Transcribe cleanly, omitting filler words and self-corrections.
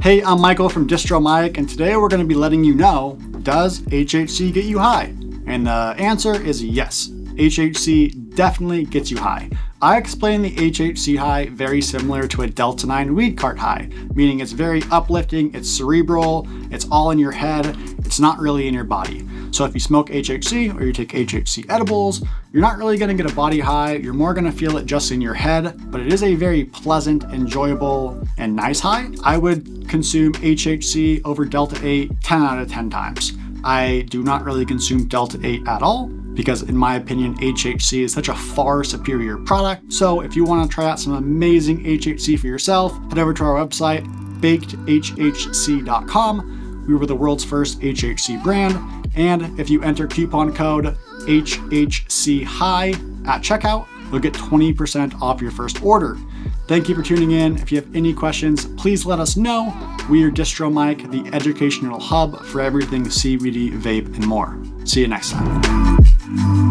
Hey, I'm Michael from Distro Mike, and today we're going to be letting you know, does HHC get you high? And the answer is yes. HHC definitely gets you high. I explain the HHC high very similar to a Delta 9 weed cart high, meaning it's very uplifting, it's cerebral, it's all in your head, it's not really in your body. So if you smoke HHC or you take HHC edibles, you're not really going to get a body high, you're more going to feel it just in your head, but it is a very pleasant, enjoyable, and nice high. I would consume HHC over Delta 8 10 out of 10 times. I do not really consume Delta 8 at all, because in my opinion, HHC is such a far superior product. So if you want to try out some amazing HHC for yourself, head over to our website, bakedhhc.com. We were the world's first HHC brand. And if you enter coupon code HHCHIGH at checkout, you'll get 20% off your first order. Thank you for tuning in. If you have any questions, please let us know. We are Distro Mike, the educational hub for everything CBD, vape, and more. See you next time.